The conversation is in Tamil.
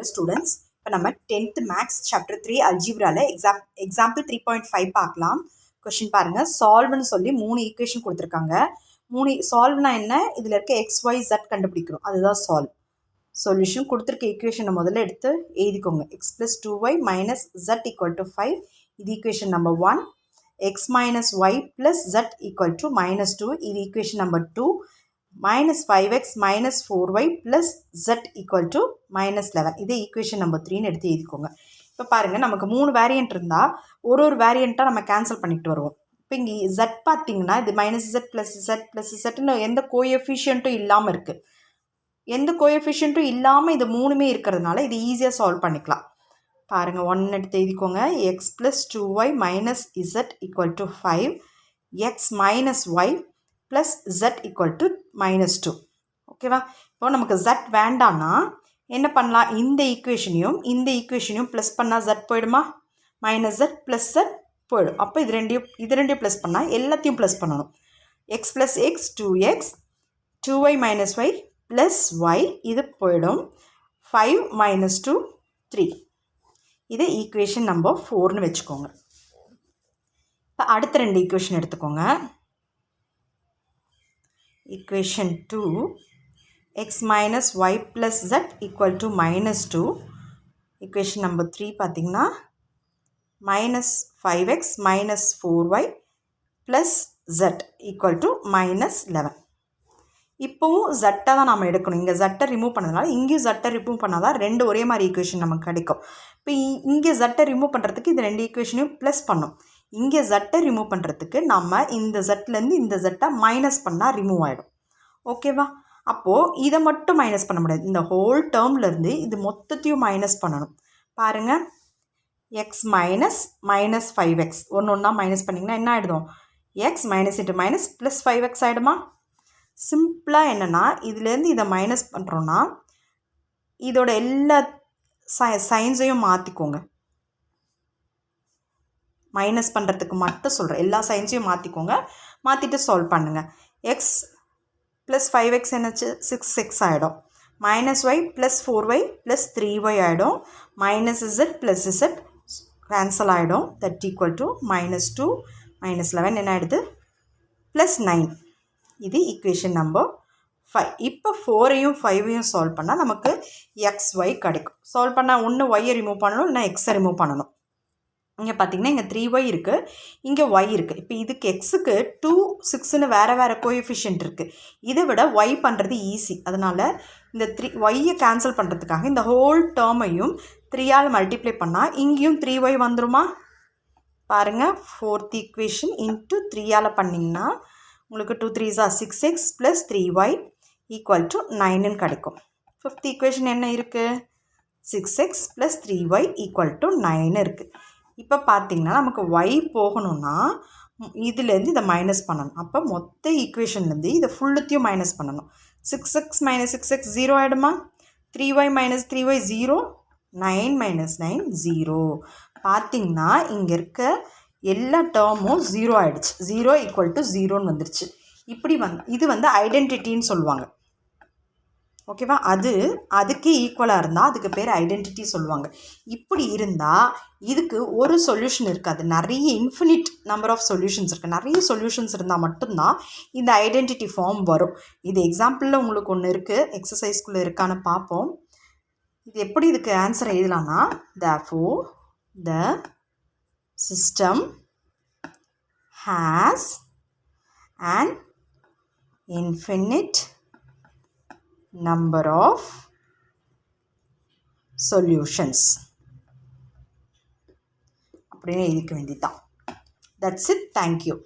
ஸ்டூடெண்ட்ஸ் இப்போ நம்ம 10th மேக்ஸ் சாப்டர் 3 அல்ஜிப்ரால எக்ஸாம்பிள் 3.5 பார்க்கலாம். கொஸ்டின் பாருங்கள். சால்வ்னு சொல்லி 3 ஈக்குவேஷன் கொடுத்துருக்காங்க. சால்வ்னா என்ன? இதில் இருக்க எக்ஸ் ஒய் ஜெட் கண்டுபிடிக்கணும், அதுதான் சால்வ். சொல்யூஷன் கொடுத்துருக்க ஈக்குவேஷனை முதல்ல எடுத்து எழுதிக்கோங்க. X plus 2y minus z equal to 5, இது equation number 1. X minus y plus z equal to -2, இது equation number 2. minus 5x minus 4y plus z equal to -11, இது ஈக்குவேஷன் நம்பர் 3ன்னு எடுத்து எழுதிக்கோங்க. இப்போ பாருங்கள், நமக்கு 3 வேரியண்ட் இருந்தால் ஒரு வேரியண்ட்டாக நம்ம கேன்சல் பண்ணிட்டு வருவோம். இப்போ இங்கே z பார்த்தீங்கன்னா இது -z ப்ளஸ் z ப்ளஸ் zன்னு எந்த கோஎஃபிஷியன்ட்டும் இல்லாமல் இருக்குது. எந்த கோஎஃபிஷியன்ட்டும் இல்லாமல் இது 3மே இருக்கிறதுனால இது ஈஸியாக சால்வ் பண்ணிக்கலாம். பாருங்கள், 1 எடுத்து எழுதிக்கோங்க. X plus 2y minus z equal to 5, x minus y plus z equal to -2. ஓகேவா? இப்போ நமக்கு z வேண்டாம்னா என்ன பண்ணலாம்? இந்த ஈக்குவேஷனையும் ப்ளஸ் பண்ணால் z போயிடுமா? -z ப்ளஸ் z போயிடும். அப்போ இது ரெண்டையும் ப்ளஸ் பண்ணால் எல்லாத்தையும் ப்ளஸ் பண்ணணும். X plus x 2x, 2y minus y plus y, இது போயிடும். 5 - 2 3, இது ஈக்குவேஷன் நம்பர் 4ன்னு வச்சுக்கோங்க. இப்போ அடுத்த 2 ஈக்குவேஷன் எடுத்துக்கோங்க. Equation 2, x minus y plus z equal to -2. Equation number 3 பார்த்தீங்கன்னா minus 5x minus 4y plus z equal to -11. இப்போவும் z தான் நம்ம எடுக்கணும். இங்கே z ரிமூவ் பண்ணதுனால இங்கேயும் z ரிமூவ் பண்ணால் தான் 2 ஒரே மாதிரி ஈக்குவேஷன் நமக்கு கிடைக்கும். இப்போ இங்கே z ரிமூவ் பண்ணுறதுக்கு இது 2 ஈக்குவேஷனையும் ப்ளஸ் பண்ணும். இங்கே z ரிமூவ் பண்ணுறதுக்கு நம்ம இந்த zலேருந்து இந்த z மைனஸ் பண்ணால் ரிமூவ் ஆகிடும். ஓகேவா? அப்போது இதை மட்டும் மைனஸ் பண்ண முடியாது. இந்த ஹோல் டேர்ம்லேருந்து இது மொத்தத்தையும் மைனஸ் பண்ணணும். பாருங்கள், எக்ஸ் மைனஸ் -5x ஒன்றா மைனஸ் பண்ணிங்கன்னா என்ன ஆகிடும்? X minus into minus plus 5x ஆகிடுமா? சிம்பிளாக என்னென்னா, இதுலேருந்து இதை மைனஸ் பண்ணுறோன்னா இதோட எல்லா சைன்ஸையும் மாற்றிக்கோங்க. மைனஸ் பண்ணுறதுக்கு மட்டும் சொல்கிறேன். எல்லா சைன்ஸையும் மாற்றிக்கோங்க. மாற்றிட்டு சால்வ் பண்ணுங்கள். எக்ஸ் ப்ளஸ் 5x என்னச்சு? 6x ஆகிடும். Minus y plus 4y plus 3y ஆகிடும். Minus z plus z cancel ஆகிடும். தட் ஈக்குவல் டு -2 -11 என்ன ஆகிடுது? ப்ளஸ் 9, இது ஈக்குவேஷன் நம்பர் 5. இப்போ 4ஐயும் 5ஐயும் சால்வ் பண்ணால் நமக்கு xy கிடைக்கும். சால்வ் பண்ணால் ஒன்று ஒய்யை ரிமூவ் பண்ணணும், இல்லைனா எக்ஸை ரிமூவ் பண்ணணும். இங்கே பார்த்தீங்கன்னா இங்கே 3y இருக்குது, இங்கே y இருக்குது. இப்போ இதுக்கு எக்ஸுக்கு 2, 6ன்னு வேறு கோஎஃபிஷியன்ட் இருக்குது. இதை விட y பண்ணுறது ஈஸி. அதனால் இந்த ஒய்யை கேன்சல் பண்ணுறதுக்காக இந்த ஹோல் டேர்மையும் 3ஆல் மல்டிப்ளை பண்ணால் இங்கேயும் 3y வந்துடுமா? பாருங்கள், 4th ஈக்குவேஷன் இன்ட்டு 3ஆல் பண்ணிங்கன்னா உங்களுக்கு 2 3s are 6x plus 3y equal to 9ன்னு கிடைக்கும். 5th ஈக்குவேஷன் என்ன இருக்குது? 6x plus 3y equal to 9 இருக்குது. இப்போ பார்த்திங்கன்னா நமக்கு y போகணுன்னா இதுலேருந்து இதை மைனஸ் பண்ணணும். அப்போ மொத்த ஈக்குவேஷன்லேருந்து இதை ஃபுல்லுத்தையும் மைனஸ் பண்ணணும். 6x minus 6x 0 ஆகிடுமா? 3y minus 3y 0, 9 minus 9 0. பார்த்திங்கன்னா இங்கே இருக்க எல்லா டேர்மும் 0 ஆகிடுச்சு. 0 ஈக்குவல் டு 0ன்னு வந்துருச்சு. இப்படி இது ஐடென்டிட்டின்னு சொல்லுவாங்க. ஓகேவா? அதுக்கு ஈக்குவலாக இருந்தால் அதுக்கு பேர் ஐடென்டிட்டி சொல்லுவாங்க. இப்படி இருந்தால் இதுக்கு ஒரு சொல்யூஷன் இருக்காது. நிறைய இன்ஃபினிட் நம்பர் ஆஃப் சொல்யூஷன்ஸ் இருக்குது. நிறைய சொல்யூஷன்ஸ் இருந்தால் மட்டும்தான் இந்த ஐடென்டிட்டி ஃபார்ம் வரும். இது எக்ஸாம்பிளில் உங்களுக்கு ஒன்று இருக்குது, எக்ஸசைஸ்குள்ளே இருக்கான்னு பார்ப்போம். இது எப்படி இதுக்கு answer எழுதலாம்னா, therefore the system has an infinite number of solutions அப்படின்னு எழுதிக்க வேண்டியதுதான். That's it. Thank you.